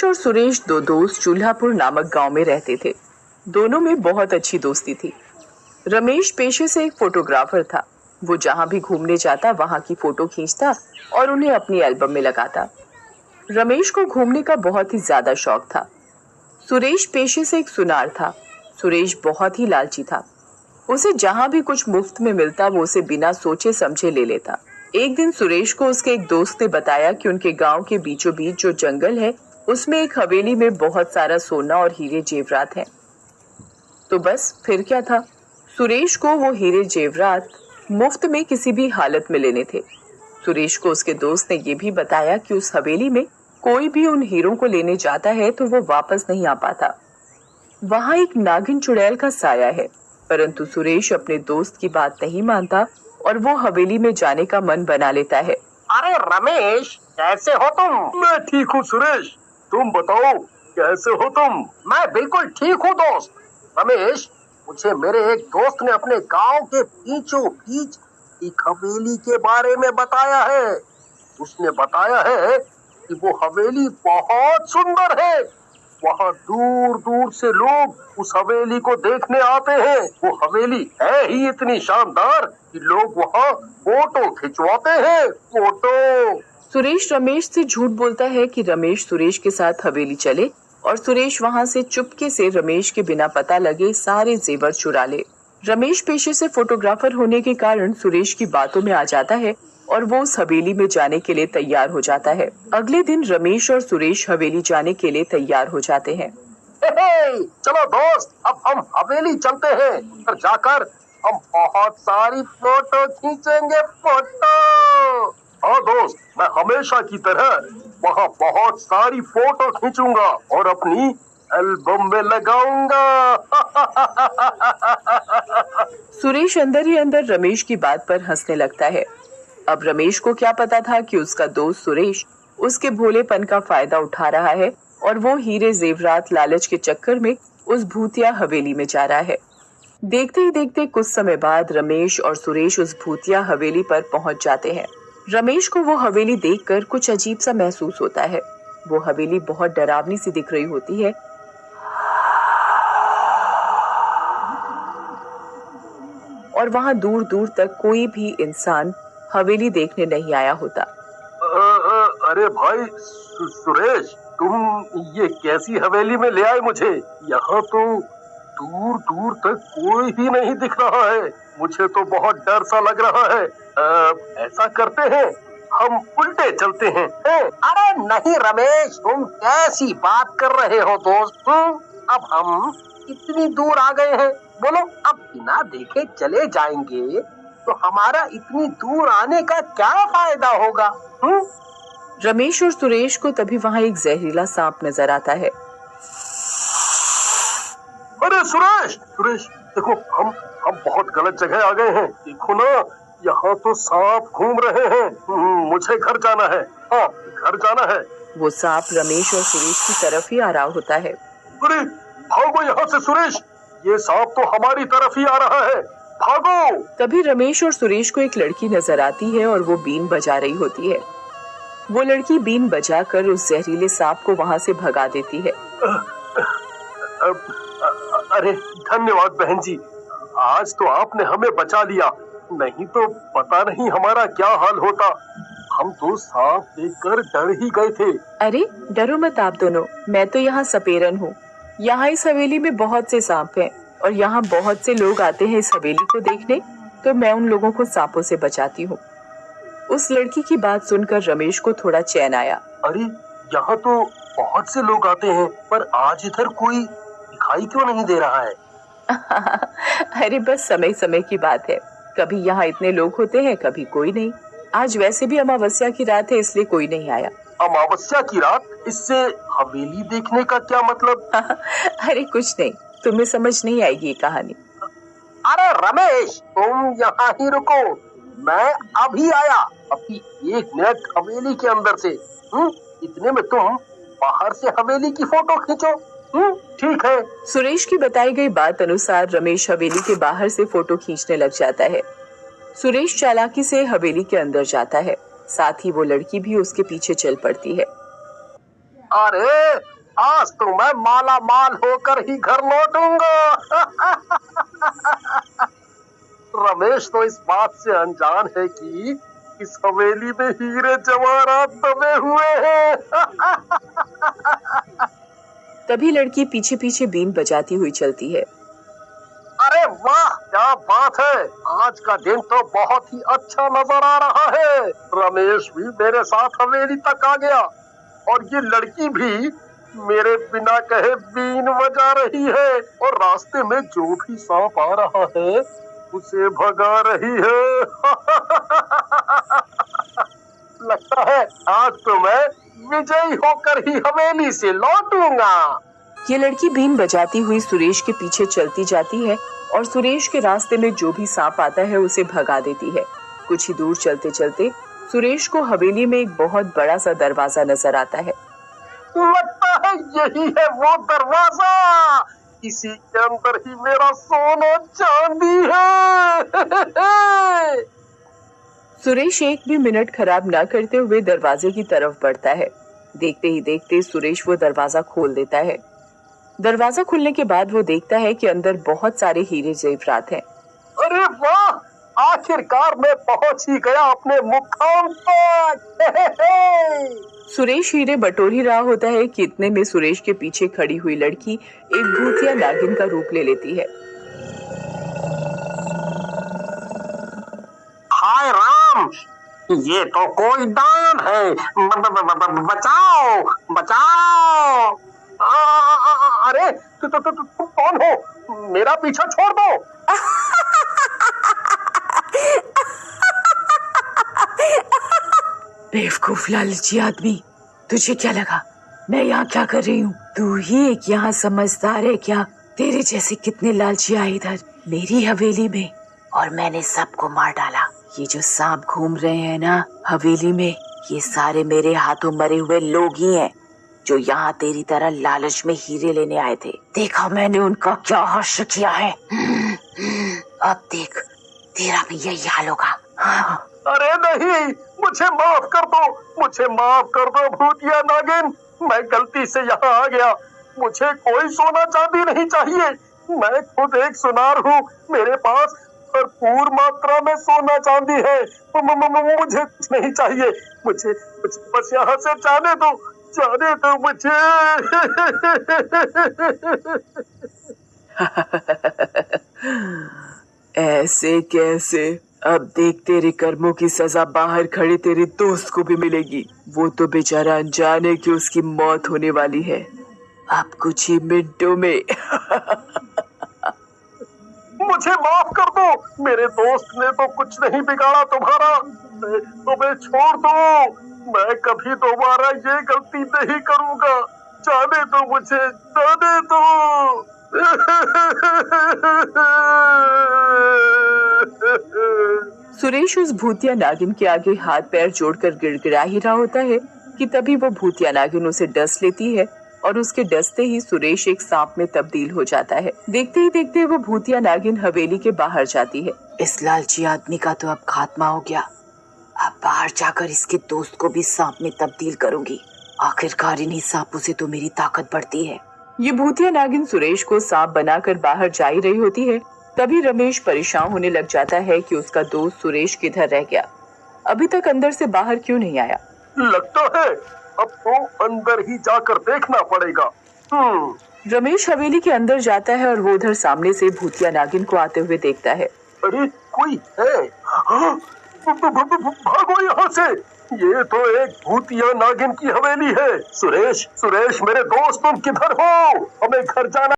और सुरेश दो दोस्त चूल्हापुर नामक गांव में रहते थे। दोनों में बहुत अच्छी दोस्ती थी। रमेश पेशे से एक फोटोग्राफर था। वो जहां भी घूमने जाता वहां की फोटो खींचता और उन्हें अपनी एल्बम में लगाता। रमेश को घूमने का बहुत ही ज्यादा शौक था। सुरेश पेशे से एक सुनार था। सुरेश बहुत ही लालची था। उसे जहां भी कुछ मुफ्त में मिलता वो उसे बिना सोचे समझे ले लेता। एक दिन सुरेश को उसके एक दोस्त ने बताया कि उनके गांव के बीचों बीच जो जंगल है उसमें एक हवेली में बहुत सारा सोना और हीरे जेवरात हैं। तो बस फिर क्या था, सुरेश को वो हीरे जेवरात मुफ्त में किसी भी हालत में लेने थे। सुरेश को उसके दोस्त ने ये भी बताया कि उस हवेली में कोई भी उन हीरों को लेने जाता है तो वो वापस नहीं आ पाता। वहां एक नागिन चुड़ैल का साया है, परंतु सुरेश अपने दोस्त की बात नहीं मानता और वो हवेली में जाने का मन बना लेता है। अरे रमेश, कैसे हो तुम? मैं ठीक हूँ सुरेश, तुम बताओ कैसे हो तुम? मैं बिल्कुल ठीक हूँ दोस्त। रमेश, मुझे मेरे एक दोस्त ने अपने गांव के बीचों बीच एक हवेली के बारे में बताया है। उसने बताया है कि वो हवेली बहुत सुंदर है। वहाँ दूर दूर से लोग उस हवेली को देखने आते हैं। वो हवेली है ही इतनी शानदार कि लोग वहाँ फोटो खिंचवाते हैं। फोटो। सुरेश रमेश से झूठ बोलता है कि रमेश सुरेश के साथ हवेली चले और सुरेश वहां से चुपके से रमेश के बिना पता लगे सारे जेवर चुरा ले। रमेश पेशे से फोटोग्राफर होने के कारण सुरेश की बातों में आ जाता है और वो उस हवेली में जाने के लिए तैयार हो जाता है। अगले दिन रमेश और सुरेश हवेली जाने के लिए तैयार हो जाते हैं। चलो दोस्त, अब हम हवेली चलते हैं और जाकर हम बहुत सारी फोटो खींचेंगे। फोटो। हाँ दोस्त, मैं हमेशा की तरह वहाँ बहुत सारी फोटो खींचूंगा और अपनी एल्बम में लगाऊंगा। सुरेश अंदर ही अंदर रमेश की बात पर हंसने लगता है। अब रमेश को क्या पता था कि उसका दोस्त सुरेश उसके भोलेपन का फायदा उठा रहा है और वो हीरे जेवरात लालच के चक्कर में उस भूतिया हवेली में जा रहा है। देखते ही देखते कुछ समय बाद रमेश और सुरेश उस भूतिया हवेली पर पहुंच जाते हैं। रमेश को वो हवेली देखकर कुछ अजीब सा महसूस होता है। वो हवेली बहुत डरावनी सी दिख रही होती है और वहाँ दूर दूर तक कोई भी इंसान हवेली देखने नहीं आया होता। अरे भाई सुरेश, तुम ये कैसी हवेली में ले आए मुझे? यहाँ तो दूर दूर तक कोई भी नहीं दिख रहा है। मुझे तो बहुत डर सा लग रहा है। ऐसा करते हैं, हम उल्टे चलते हैं। अरे नहीं रमेश, तुम कैसी बात कर रहे हो दोस्त? अब हम इतनी दूर आ गए हैं, बोलो अब बिना देखे चले जाएंगे तो हमारा इतनी दूर आने का क्या फायदा होगा? रमेश और सुरेश को तभी वहाँ एक जहरीला सांप नजर आता है। अरे सुरेश, देखो हम बहुत गलत जगह आ गए हैं। देखो ना, यहाँ तो सांप घूम रहे हैं। मुझे घर जाना है। हाँ, घर जाना है। वो सांप रमेश और सुरेश की तरफ ही आ रहा होता है। अरे भागो यहाँ से सुरेश, ये सांप तो हमारी तरफ ही आ रहा है। भागो। तभी रमेश और सुरेश को एक लड़की नजर आती है और वो बीन बजा रही होती है। वो लड़की बीन बजाकर उस जहरीले सांप को वहाँ से भगा देती है। अरे धन्यवाद बहन जी, आज तो आपने हमें बचा लिया, नहीं तो पता नहीं हमारा क्या हाल होता। हम तो सांप देखकर डर ही गए थे। अरे डरो मत आप दोनों, मैं तो यहाँ सपेरन हूँ। यहाँ इस हवेली में बहुत से सांप हैं और यहाँ बहुत से लोग आते हैं इस हवेली को देखने, तो मैं उन लोगों को सांपों से बचाती हूँ। उस लड़की की बात सुनकर रमेश को थोड़ा चैन आया। अरे यहाँ तो बहुत से लोग आते हैं, पर आज इधर कोई दिखाई क्यों नहीं दे रहा है? अरे बस समय समय की बात है, कभी यहाँ इतने लोग होते हैं, कभी कोई नहीं। आज वैसे भी अमावस्या की रात है, इसलिए कोई नहीं आया। अमावस्या की रात? इससे हवेली देखने का क्या मतलब? अरे कुछ नहीं, तुम्हें समझ नहीं आएगी ये कहानी। अरे रमेश, तुम यहाँ ही रुको, मैं अभी आया। अभी 1 मिनट हवेली के अंदर से। इतने में तुम बाहर से हवेली की फोटो खींचो। ठीक है। सुरेश की बताई गई बात अनुसार रमेश हवेली के बाहर से फोटो खींचने लग जाता है। सुरेश चालाकी से हवेली के अंदर जाता है, साथ ही वो लड़की भी उसके पीछे चल पड़ती है। अरे आज तो मैं माला माल होकर ही घर लौटूंगा। रमेश तो इस बात से अनजान है कि इस हवेली में हीरे जवाहरात दबे हुए हैं। तभी लड़की पीछे पीछे बीन बजाती हुई चलती है। अरे वाह, क्या बात है, आज का दिन तो बहुत ही अच्छा नजर आ रहा है। रमेश भी मेरे साथ हवेली तक आ गया और ये लड़की भी मेरे बिना कहे बीन बजा रही है और रास्ते में जो भी सांप आ रहा है उसे भगा रही है। लगता है आज तो मैं विजयी होकर ही हवेली से लौटूंगा। ये लड़की बीन बजाती हुई सुरेश के पीछे चलती जाती है और सुरेश के रास्ते में जो भी सांप आता है उसे भगा देती है। कुछ ही दूर चलते चलते सुरेश को हवेली में एक बहुत बड़ा सा दरवाजा नजर आता है। लगता है यही है वो दरवाजा, इसी के अंदर ही मेरा सोना चांदी है। सुरेश एक भी मिनट खराब ना करते हुए दरवाजे की तरफ बढ़ता है। देखते ही देखते सुरेश वो दरवाजा खोल देता है। दरवाजा खुलने के बाद वो देखता है कि अंदर बहुत सारे हीरे जेवरात हैं। अरे वाह, आखिरकार मैं पहुंच ही गया अपने मुकाम तक। सुरेश हीरे बटोर ही रहा होता है कि इतने में सुरेश के पीछे खड़ी हुई लड़की एक भूतिया नागिन का रूप ले लेती है। हाय राम, ये तो कोई दान है। बचाओ बचाओ। अरे तुम कौन हो? मेरा पीछा छोड़ दो। बेवकूफ लालची आदमी, तुझे क्या लगा मैं यहाँ क्या कर रही हूँ? तू ही एक यहाँ समझदार है क्या? तेरे जैसे कितने लालची आए इधर मेरी हवेली में और मैंने सबको मार डाला। ये जो सांप घूम रहे हैं ना हवेली में, ये सारे मेरे हाथों मरे हुए लोग ही हैं जो यहाँ तेरी तरह लालच में हीरे लेने आए थे। देखा मैंने उनका क्या हश्र किया है। अब देख तेरा भी यही हाल होगा। हाँ। अरे नहीं, मुझे माफ कर दो, मुझे माफ कर दो भूतिया नागिन, मैं गलती से यहाँ आ गया। मुझे कोई सोना चांदी नहीं चाहिए, मैं खुद एक सुनार हूँ, मेरे पास भरपूर मात्रा में सोना चांदी है। मुझे कुछ नहीं चाहिए, मुझे बस यहाँ से जाने दो मुझे। ऐसे कैसे? अब देख तेरे कर्मों की सजा बाहर खड़े तेरे दोस्त को भी मिलेगी। वो तो बेचारा अनजान है कि उसकी मौत होने वाली है अब कुछ ही मिनटों में। मुझे माफ कर दो, मेरे दोस्त ने तो कुछ नहीं बिगाड़ा तुम्हारा, तुम्हें छोड़ दो, मैं कभी दोबारा ये गलती नहीं करूंगा। जाने दो मुझे, जाने दो। सुरेश उस भूतिया नागिन के आगे हाथ पैर जोड़कर गिड़गिड़ा ही रहा होता है कि तभी वो भूतिया नागिन उसे डस लेती है और उसके डसते ही सुरेश एक सांप में तब्दील हो जाता है। देखते ही देखते वो भूतिया नागिन हवेली के बाहर जाती है। इस लालची आदमी का तो अब खात्मा हो गया। अब बाहर जाकर इसके दोस्त को भी सांप में तब्दील करूंगी। आखिरकार इन्हीं सांपों से तो मेरी ताकत बढ़ती है। ये भूतिया नागिन सुरेश को सांप बनाकर बाहर जा ही रही होती है, तभी रमेश परेशान होने लग जाता है कि उसका दोस्त सुरेश किधर रह गया, अभी तक अंदर से बाहर क्यों नहीं आया। लगता है अब तो अंदर ही जाकर देखना पड़ेगा। रमेश हवेली के अंदर जाता है और वो उधर सामने से भूतिया नागिन को आते हुए देखता है। अरे कोई है? भागो यहाँ से, ये तो एक भूतिया नागिन की हवेली है। सुरेश, सुरेश मेरे दोस्त, तुम किधर हो? हमें घर जाना